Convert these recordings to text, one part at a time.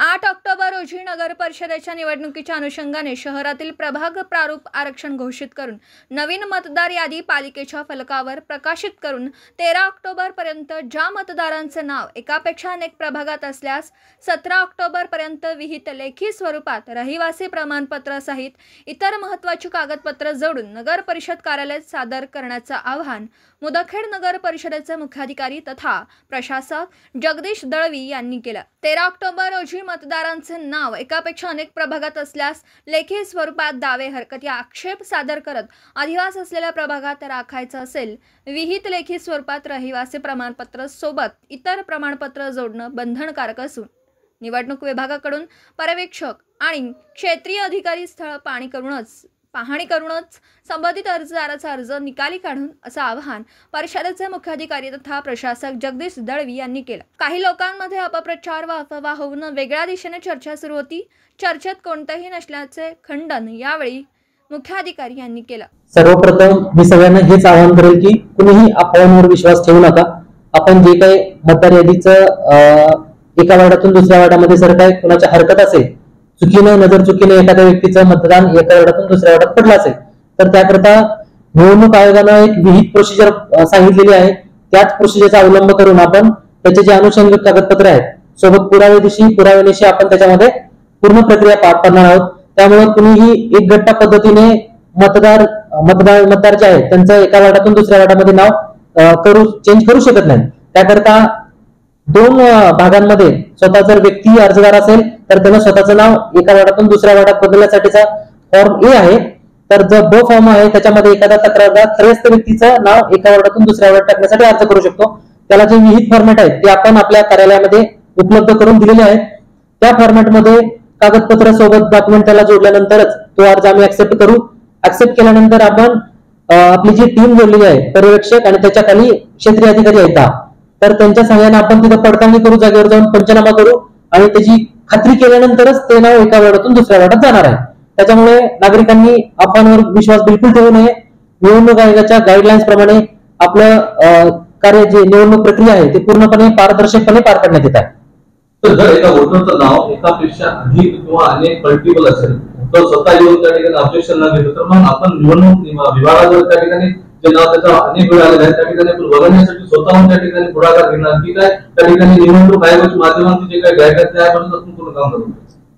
8 October रोजी नगर परिषदेच्या निवडणुकीच्या अनुषंगाने शहरातील प्रभाग प्रारूप आरक्षण घोषित करून नवीन मतदार यादी पालिकेच्या फलकावर प्रकाशित करून 13 ऑक्टोबर पर्यंत ज्या मतदारांचे नाव एकापेक्षा अनेक प्रभागात असल्यास 17 ऑक्टोबर पर्यंत विहित लेखी स्वरूपात रहिवासी प्रमाणपत्र सहित इतर महत्त्वाची कागदपत्र जोडून नगर परिषद कार्यालयात सादर करण्याचे आवाहन मुदखेड नगर परिषदेचे मुख्याधिकारी तथा प्रशासक जगदीश दळवी यांनी केले। 13 ऑक्टोबर रोजी मतदारांचे नाव एकापेक्षा अनेक प्रभागात असल्यास लेखी स्वरूपात दावे हरकत या आक्षेप सादर करत अधिवास असलेल्या प्रभागात राखायचं असेल विहित लेखी स्वरूपात रहिवासी प्रमाणपत्र सोबत इतर प्रमाणपत्र जोडणं बंधनकारक असून निवडणूक विभागाकडून पर्यवेक्षक आणि क्षेत्रीय अधिकारी स्थळ पाहणी करूनच संबंधित अर्जदाराचा अर्ज निकाली काढून असं आवाहन परिषदेचे मुख्याधिकारी तथा प्रशासक जगदीश दळवी यांनी केलं। काही लोकांमध्ये अपप्रचार व अफवा होऊन वेगळ्या दिशेने चर्चा सुरू होती। चर्चेत कोणतेही नसल्याचे खंडन यावेळी मुख्याधिकारी यांनी केलं। सर्वप्रथम मी सगळ्यांना हेच आवाहन करेल की कुणीही अफवांवर विश्वास ठेवू नका। आपण जे काही मतदार यादीचं एका वार्डातून दुसऱ्या वार्डामध्ये जर काय कोणाची हरकत असेल, नजर चुकीने एखाद्या व्यक्तीचं मतदान एका वार्डातून दुसऱ्या वार्डात पडलं असेल तर त्याकरता निवडणूक आयोगाने एक विहित प्रोसिजर सांगितलेली आहे। त्याच प्रोसिजरचा अवलंब करून आपण त्याचे जे अनुषंगिक कागदपत्र आहेत सोबत पुराव्यानिशी आपण त्याच्यामध्ये पूर्ण प्रक्रिया पार पाडणार आहोत। त्यामुळे कुणीही एक गट्टा पद्धतीने मतदार जे आहेत त्यांचं एका वार्डातून दुसऱ्या वार्डामध्ये नाव चेंज करू शकत नाही। त्याकरता दोन भागांमध्ये स्वतः जर व्यक्ती अर्जदार असेल तर त्याला स्वतःचं नाव एका वार्डातून दुसऱ्या वार्डात बदलण्यासाठीचा फॉर्म ए आहे, तर जो ब फॉर्म आहे त्याच्यामध्ये एखादा तक्रारदार त्रयस्थ व्यक्तीचं नाव एका वार्डातून दुसऱ्या वार्डात टाकण्यासाठी अर्ज करू शकतो। त्याला जे विहित फॉर्मॅट आहेत ते आपण आपल्या कार्यालयामध्ये उपलब्ध करून दिलेले आहेत। त्या फॉर्मॅटमध्ये कागदपत्र सोबत डॉक्युमेंट त्याला जोडल्यानंतरच तो अर्ज आम्ही ऍक्सेप्ट करू। ऍक्सेप्ट केल्यानंतर आपण आपली जी टीम जोडलेली आहे पर्यवेक्षक आणि त्याच्या खाली क्षेत्रीय अधिकारी आहेत तर त्यांच्या सहाय्याने आपण तिथे पडताळणी करू, जागेवर जाऊन पंचनामा करू आणि त्याची खात्री केल्यानंतरच ते नाव एका वार्डातून दुसऱ्या वार्डात जाणार आहे। त्याच्यामुळे नागरिकांनी अफवांवर विश्वास बिलकुल ठेवू नये। निवडणूक आयोगाच्या गाईडलाईन्स प्रमाणे आपलं कार्य जे निवडणूक प्रक्रिया आहे ते पूर्णपणे पारदर्शकपणे पार पाडण्यात येत आहे। तर जर एका वोटरचं नाव एकापेक्षा अधिक किंवा अनेक मल्टिपल असेल तर स्वतः येऊन त्या ठिकाणी ऑब्जेक्शन न घेतो तर मग आपण निवडणूक विभागावर त्या ठिकाणी जे नाव त्याचा अनेक वेळा आलेला आहे त्या ठिकाणी आपण बघण्यासाठी स्वतःहून त्या ठिकाणी पुढाकार घेणार की काय त्या ठिकाणी निवडणूक आयोगाच्या माध्यमातून जे काही गाईडलाईन्स आहे आपण पूर्ण काम करू।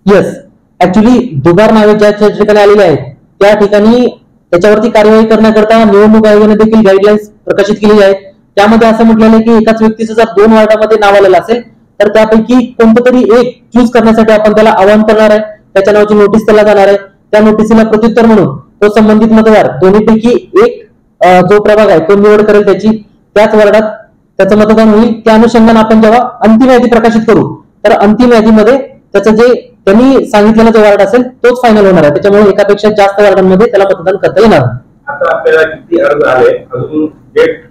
येस, ऍक्च्युली दुबार नावे ज्या ठिकाणी आलेले आहेत त्या ठिकाणी त्याच्यावरती कार्यवाही करण्याकरता निवडणूक आयोगाने देखील गाईडलाईन्स प्रकाशित केलेली आहेत। त्यामध्ये असं म्हटलेलं आहे की एकाच व्यक्तीचं जर 2 वार्डामध्ये नाव आलेलं असेल तर त्यापैकी कोणतं तरी एक चूज करण्यासाठी आपण त्याला आवाहन करणार आहे। त्याच्या नावाची नोटीस त्याला जाणार आहे। त्या नोटीसीला प्रत्युत्तर म्हणून तो संबंधित मतदार दोन्हीपैकी एक जो प्रभाग आहे तो निवड करेल त्याची त्याच वार्डात त्याचं मतदान होईल। त्या अनुषंगाने आपण जेव्हा अंतिम यादी प्रकाशित करू तर अंतिम यादीमध्ये त्याचं जे त्यांनी सांगितलेलं जो वार्ड असेल तोच फायनल होणार आहे। त्याच्यामुळे एकापेक्षा जास्त वार्डांमध्ये त्याला मतदान करता येणार नाही। आता आपल्याला किती अर्ज आले अजून डेट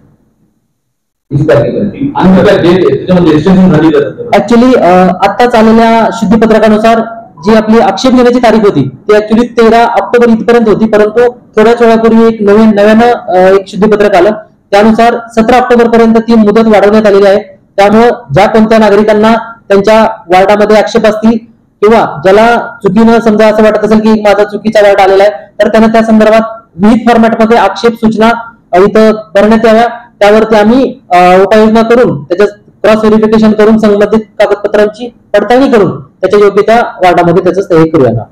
ऍक्च्युली आताच आलेल्या शुद्धीपत्रकानुसार जी आपली आक्षेप घेण्याची तारीख होती ती ऍक्च्युली 13 ऑक्टोबर इथपर्यंत होती, परंतु थोड्याच वेळापूर्वी एक नव्यानं एक शुद्धीपत्रक आलं त्यानुसार 17 ऑक्टोबर पर्यंत ती मुदत वाढवण्यात आलेली आहे। त्यामुळे ज्या कोणत्या नागरिकांना त्यांच्या वार्डामध्ये आक्षेप असतील किंवा ज्याला चुकीनं समजा असं वाटत असेल की माझा चुकीचा वार्ड आलेला आहे तर त्यांना त्या संदर्भात विविध फॉर्मॅटमध्ये आक्षेप सूचना इथं करण्यात याव्या। त्यावरती आम्ही उपाययोजना करून त्याच्या क्रॉस व्हेरिफिकेशन करून संबंधित कागदपत्रांची पडताळणी करून त्याच्या योग्य त्या वार्डामध्ये त्याचं हे करूया।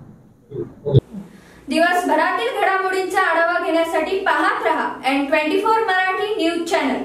दिवसभरातील घडामोडींचा आढावा घेण्यासाठी पाहत रहा N24 मराठी न्यूज चॅनल।